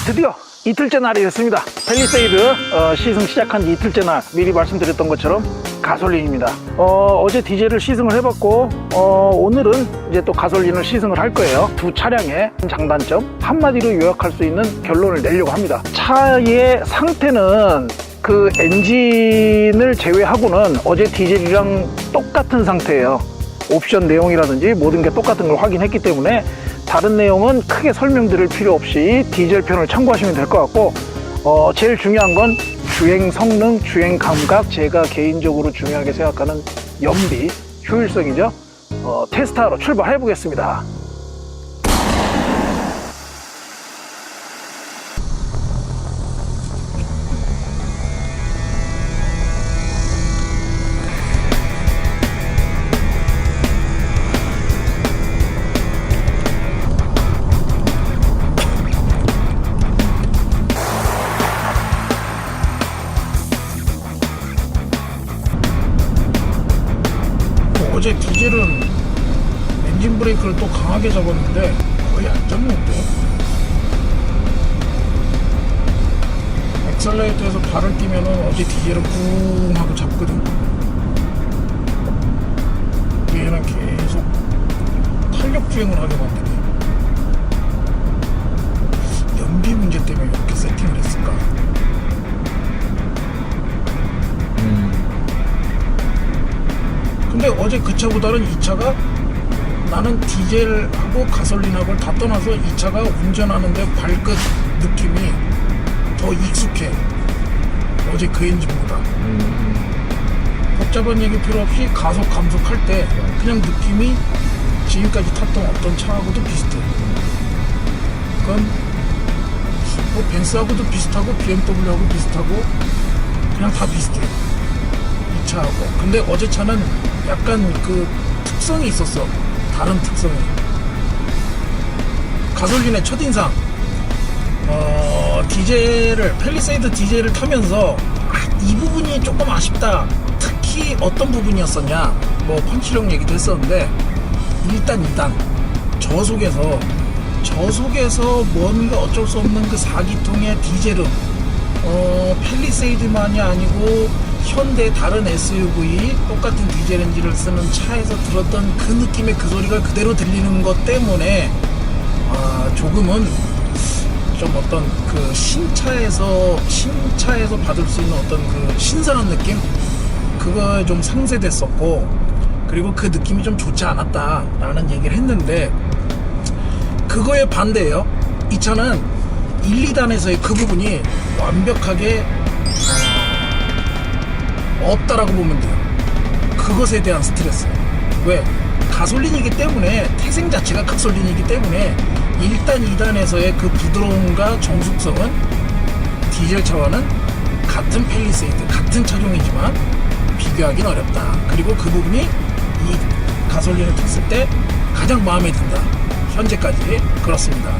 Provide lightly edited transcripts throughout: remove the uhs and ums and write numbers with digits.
드디어 이틀째 날이 됐습니다. 팰리세이드 시승 시작한 지 이틀째 날, 미리 말씀드렸던 것처럼 가솔린입니다. 어제 디젤을 시승을 해봤고 오늘은 이제 또 가솔린을 시승을 할 거예요. 두 차량의 장단점 한마디로 요약할 수 있는 결론을 내려고 합니다. 차의 상태는 그 엔진을 제외하고는 어제 디젤이랑 똑같은 상태예요. 옵션 내용이라든지 모든 게 똑같은 걸 확인했기 때문에 다른 내용은 크게 설명드릴 필요 없이 디젤 편을 참고하시면 될 것 같고, 제일 중요한 건 주행 성능, 주행 감각, 제가 개인적으로 중요하게 생각하는 연비, 효율성이죠. 테스트하러 출발해 보겠습니다. 어제 디젤은 엔진 브레이크를 또 강하게 잡았는데 거의 안 잡는데, 엑셀레이터에서 발을 띄면은 어제 디젤은 쿵 하고 잡거든. 얘는 계속 탄력 주행을 하게 만드네. 연비 문제 때문에 이렇게 세팅을 했을까? 근데 어제 그 차보다는 이 차가, 나는 디젤하고 가솔린하고를 다 떠나서 이 차가 운전하는데 발끝 느낌이 더 익숙해. 어제 그 엔진보다. 복잡한 얘기 필요 없이 가속 감속할 때 그냥 느낌이 지금까지 탔던 어떤 차하고도 비슷해. 그건 뭐 벤츠하고도 비슷하고 BMW하고 비슷하고 그냥 다 비슷해, 이 차하고. 근데 어제 차는 약간 그 특성이 있었어. 다른 특성이. 가솔린의 첫인상, 디젤을, 팰리세이드 디젤을 타면서 이 부분이 조금 아쉽다. 특히 어떤 부분이었었냐, 뭐 펀치력 얘기도 했었는데, 일단 저속에서 뭔가 어쩔 수 없는 그 4기통의 디젤은 팰리세이드만이 아니고 현대 다른 SUV 똑같은 디젤 엔진을 쓰는 차에서 들었던 그 느낌의 그 소리가 그대로 들리는 것 때문에 조금은 좀 어떤 그 신차에서 받을 수 있는 어떤 그 신선한 느낌, 그거에 좀 상쇄됐었고, 그리고 그 느낌이 좀 좋지 않았다 라는 얘기를 했는데, 그거에 반대예요. 이 차는 1, 2단에서의 그 부분이 완벽하게 없다라고 보면 돼요. 그것에 대한 스트레스. 왜? 가솔린이기 때문에, 태생 자체가 가솔린이기 때문에 1단, 2단에서의 그 부드러움과 정숙성은 디젤 차와는 같은 팰리세이드, 같은 차종이지만 비교하기는 어렵다. 그리고 그 부분이 이 가솔린을 탔을 때 가장 마음에 든다. 현재까지 그렇습니다.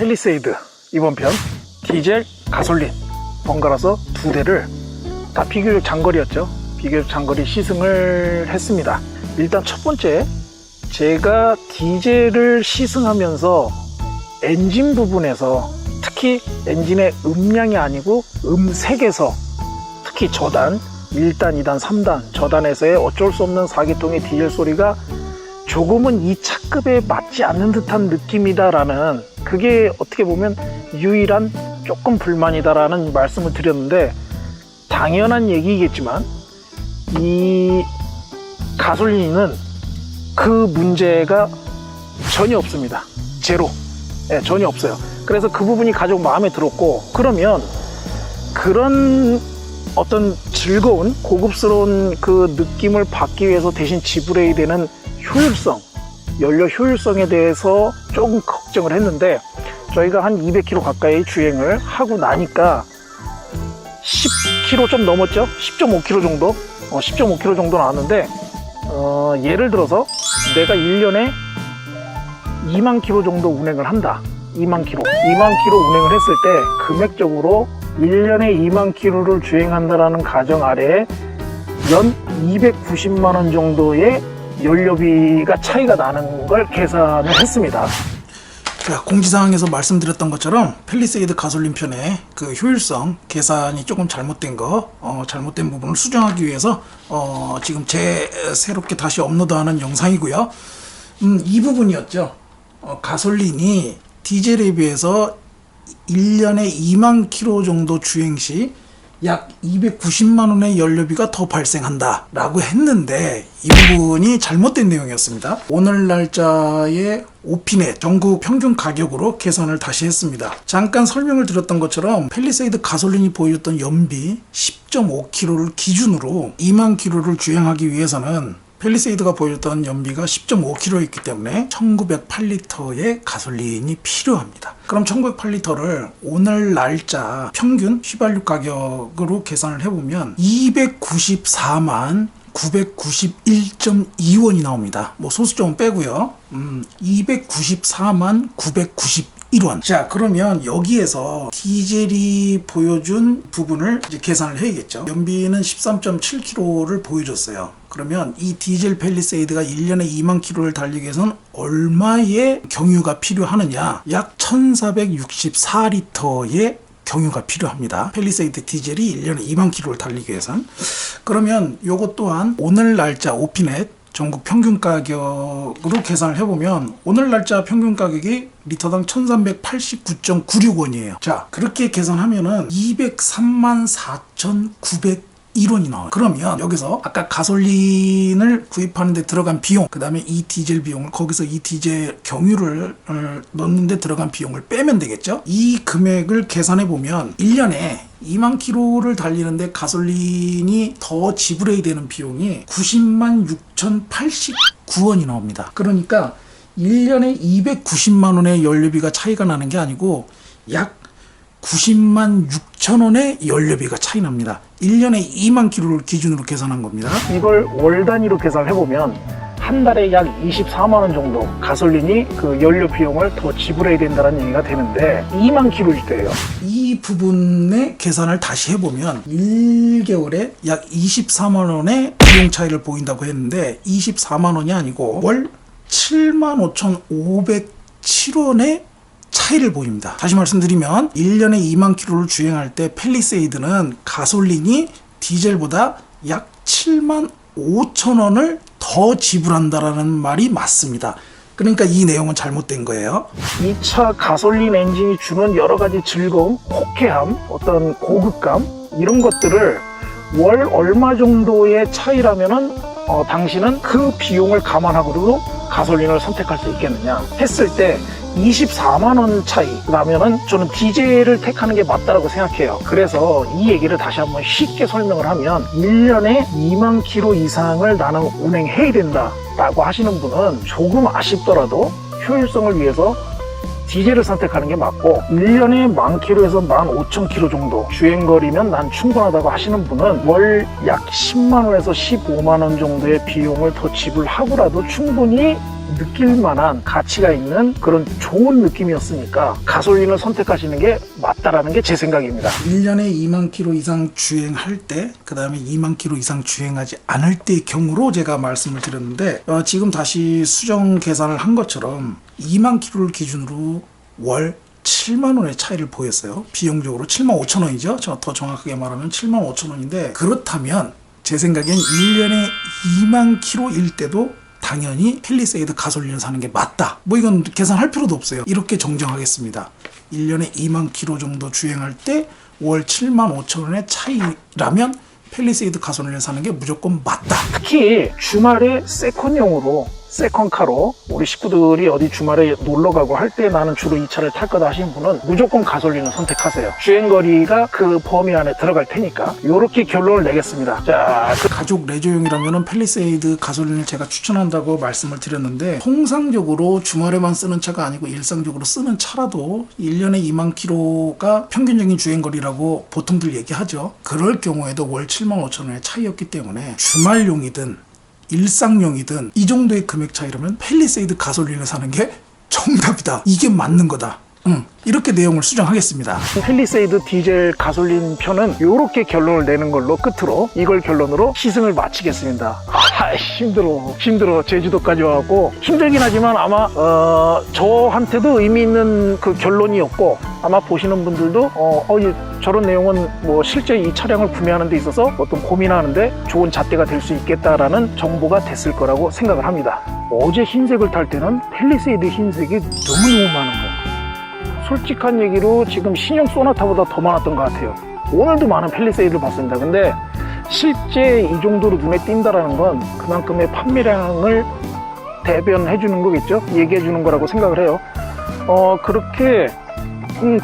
팰리세이드 이번 편 디젤, 가솔린 번갈아서 두 대를 다 비교적 장거리였죠. 비교적 장거리 시승을 했습니다. 일단 첫 번째, 제가 디젤을 시승하면서 엔진 부분에서 특히 특히 엔진의 음량이 아니고 음색에서 특히 저단 1단, 2단, 3단 저단에서의 어쩔 수 없는 4기통의 디젤 소리가 조금은 이 차급에 맞지 않는 듯한 느낌이다라는, 그게 어떻게 보면 유일한 조금 불만이다라는 말씀을 드렸는데, 당연한 얘기겠지만 이 가솔린은 그 문제가 전혀 없습니다. 제로. 전혀 없어요. 그래서 그 부분이 가장 마음에 들었고, 그러면 그런 어떤 즐거운 고급스러운 그 느낌을 받기 위해서 대신 지불해야 되는 효율성, 연료 효율성에 대해서 조금 걱정을 했는데, 저희가 한 200km 가까이 주행을 하고 나니까 10km 좀 넘었죠? 10.5km 정도? 10.5km 정도 나왔는데, 예를 들어서 내가 1년에 2만 km 정도 운행을 한다. 2만 km 운행을 했을 때 금액적으로 1년에 2만 km를 주행한다라는 가정 아래에 연 290만 원 정도의 연료비가 차이가 나는 걸 계산을 했습니다. 자, 공지사항에서 말씀드렸던 것처럼 팰리세이드 가솔린 편의 그 효율성 계산이 조금 잘못된 잘못된 부분을 수정하기 위해서 지금 새롭게 다시 업로드하는 영상이고요. 이 부분이었죠. 가솔린이 디젤에 비해서 1년에 2만 킬로 정도 주행 시 약 290만 원의 연료비가 더 발생한다 라고 했는데, 이 부분이 잘못된 내용이었습니다. 오늘 날짜의 오피넷 전국 평균 가격으로 계산을 다시 했습니다. 잠깐 설명을 드렸던 것처럼 팰리세이드 가솔린이 보여줬던 연비 10.5km를 기준으로 2만 킬로를 주행하기 위해서는 팰리세이드가 보여줬던 연비가 10.5km였기 때문에 1908리터의 가솔린이 필요합니다. 그럼 1908리터를 오늘 날짜 평균 휘발유 가격으로 계산을 해보면 294만 991.2원이 나옵니다. 뭐 소수점은 빼고요. 294만 991원. 자, 그러면 여기에서 디젤이 보여준 부분을 이제 계산을 해야겠죠. 연비는 13.7km를 보여줬어요. 그러면 이 디젤 팰리세이드가 1년에 2만 킬로를 달리기 위해서는 얼마의 경유가 필요하느냐? 약 1464리터의 경유가 필요합니다. 팰리세이드 디젤이 1년에 2만 킬로를 달리기 위해서는. 그러면 요것 또한 오늘 날짜 오피넷 전국 평균 가격으로 계산을 해보면 오늘 날짜 평균 가격이 리터당 1389.96원이에요. 자, 그렇게 계산하면은 203만 4,901원이 나와요. 그러면 여기서 아까 가솔린을 구입하는 데 들어간 비용, 그 다음에 이 디젤 비용을, 거기서 이 디젤 경유를 넣는 데 들어간 비용을 빼면 되겠죠. 이 금액을 계산해 보면 1년에 2만 킬로를 달리는데 가솔린이 더 지불해야 되는 비용이 90만 6,089원이 나옵니다. 그러니까 1년에 290만 원의 연료비가 차이가 나는 게 아니고 약 90만 6천 원의 연료비가 차이 납니다. 1년에 2만 킬로를 기준으로 계산한 겁니다. 이걸 월 단위로 계산을 해보면 한 달에 약 24만 원 정도 가솔린이 그 연료 비용을 더 지불해야 된다는 얘기가 되는데 2만 킬로일 때예요. 이 부분의 계산을 다시 해보면 1개월에 약 24만 원의 비용 차이를 보인다고 했는데 24만 원이 아니고 월 75,507원의 차이를 보입니다. 다시 말씀드리면 1년에 2만 킬로를 주행할 때 팰리세이드는 가솔린이 디젤보다 약 7만 5천 원을 더 지불한다라는 말이 맞습니다. 그러니까 이 내용은 잘못된 거예요. 이 차 가솔린 엔진이 주는 여러 가지 즐거움, 호쾌함, 어떤 고급감, 이런 것들을 월 얼마 정도의 차이라면은 당신은 그 비용을 감안하고도 가솔린을 선택할 수 있겠느냐 했을 때 24만 원 차이라면은 저는 디젤을 택하는 게 맞다라고 생각해요. 그래서 이 얘기를 다시 한번 쉽게 설명을 하면 1년에 2만 킬로 이상을 나는 운행해야 된다라고 하시는 분은 조금 아쉽더라도 효율성을 위해서 디젤을 선택하는 게 맞고, 1년에 10,000km에서 15,000km 정도 주행거리면 난 충분하다고 하시는 분은 월 약 10만 원에서 15만 원 정도의 비용을 더 지불하고라도 충분히 느낄 만한 가치가 있는 그런 좋은 느낌이었으니까 가솔린을 선택하시는 게 맞다라는 게 제 생각입니다. 1년에 2만 킬로 이상 주행할 때, 그 다음에 2만 킬로 이상 주행하지 않을 때의 경우로 제가 말씀을 드렸는데, 지금 다시 수정 계산을 한 것처럼 2만 킬로를 기준으로 월 7만 원의 차이를 보였어요. 비용적으로 7만 5천 원이죠. 더 정확하게 말하면 7만 5천 원인데, 그렇다면 제 생각엔 1년에 2만 킬로일 때도 당연히 팰리세이드 가솔린을 사는 게 맞다. 뭐 이건 계산할 필요도 없어요. 이렇게 정정하겠습니다. 1년에 2만 킬로 정도 주행할 때 월 7만 5천 원의 차이라면 팰리세이드 가솔린을 사는 게 무조건 맞다. 특히 주말에 세컨용으로, 세컨카로 우리 식구들이 어디 주말에 놀러 가고 할 때 나는 주로 이 차를 탈 거다 하시는 분은 무조건 가솔린을 선택하세요. 주행거리가 그 범위 안에 들어갈 테니까. 이렇게 결론을 내겠습니다. 자, 가족 레저용이라면 팰리세이드 가솔린을 제가 추천한다고 말씀을 드렸는데, 통상적으로 주말에만 쓰는 차가 아니고 일상적으로 쓰는 차라도 1년에 2만 킬로가 평균적인 주행거리라고 보통들 얘기하죠. 그럴 경우에도 월 7만 5천 원의 차이였기 때문에 주말용이든 일상용이든 이 정도의 금액 차이라면 팰리세이드 가솔린을 사는 게 정답이다. 이게 맞는 거다. 이렇게 내용을 수정하겠습니다. 팰리세이드 디젤 가솔린 편은 이렇게 결론을 내는 걸로 끝으로 이걸 결론으로 시승을 마치겠습니다. 힘들어. 제주도까지 와갖고 힘들긴 하지만 아마 저한테도 의미 있는 그 결론이었고, 아마 보시는 분들도 저런 내용은 뭐 실제 이 차량을 구매하는 데 있어서 어떤 고민하는데 좋은 잣대가 될 수 있겠다라는 정보가 됐을 거라고 생각을 합니다. 어제 흰색을 탈 때는 팰리세이드 흰색이 너무너무 많은 거예요. 솔직한 얘기로 지금 신형 소나타보다 더 많았던 것 같아요. 오늘도 많은 팰리세이드를 봤습니다. 근데 실제 이 정도로 눈에 띈다라는 건 그만큼의 판매량을 대변해 주는 거겠죠? 얘기해 주는 거라고 생각을 해요. 그렇게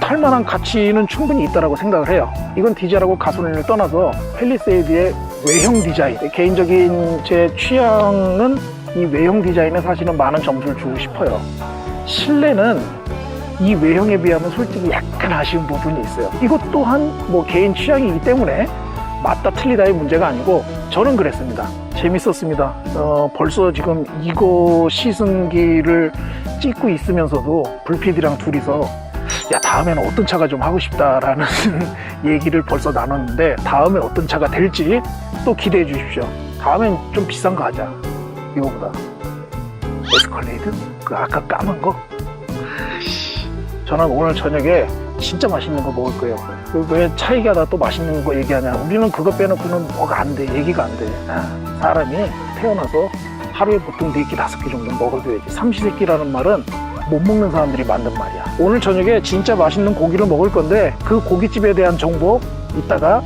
탈만한 가치는 충분히 있다라고 생각을 해요. 이건 디젤하고 가솔린을 떠나서 팰리세이드의 외형 디자인, 개인적인 제 취향은 이 외형 디자인에 사실은 많은 점수를 주고 싶어요. 실내는 이 외형에 비하면 솔직히 약간 아쉬운 부분이 있어요. 이것 또한 뭐 개인 취향이기 때문에 맞다 틀리다의 문제가 아니고 저는 그랬습니다. 재밌었습니다. 벌써 지금 이거 시승기를 찍고 있으면서도 불피디랑 둘이서 야, 다음에는 어떤 차가 좀 하고 싶다라는 얘기를 벌써 나눴는데, 다음에 어떤 차가 될지 또 기대해 주십시오. 다음엔 좀 비싼 거 하자. 이거보다. 에스컬레이드? 그 아까 까만 거? 저는 오늘 저녁에 진짜 맛있는 거 먹을 거예요. 왜 차이가 또 맛있는 거 얘기하냐. 우리는 그거 빼놓고는 뭐가 안 돼. 얘기가 안 돼. 사람이 태어나서 하루에 보통 4끼, 5끼 정도 먹어줘야지. 삼시세끼라는 말은 못 먹는 사람들이 만든 말이야. 오늘 저녁에 진짜 맛있는 고기를 먹을 건데, 그 고깃집에 대한 정보 이따가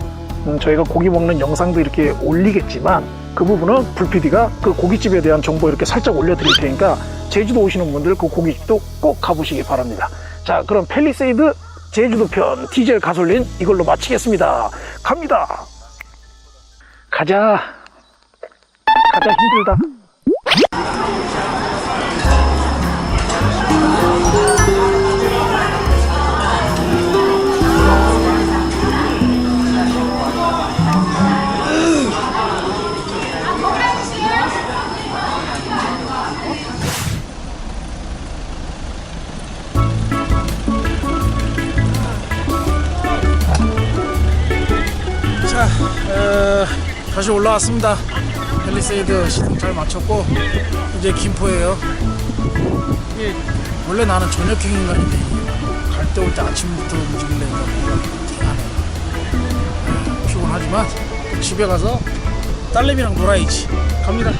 저희가 고기 먹는 영상도 이렇게 올리겠지만, 그 부분은 불PD가 그 고깃집에 대한 정보 이렇게 살짝 올려드릴 테니까 제주도 오시는 분들 그 고깃집도 꼭 가보시기 바랍니다. 자, 그럼 팰리세이드 제주도 편 디젤 가솔린 이걸로 마치겠습니다. 갑니다. 가자 힘들다. 자, 다시 올라왔습니다. 팰리세이드 시승 잘 마쳤고 이제 김포예요. 이게 원래 나는 저녁형 인간인데 갈 때 올 때 아침부터 움직이려니까 뭔가 띵하네. 피곤하지만 집에 가서 딸내미랑 놀아야지. 갑니다.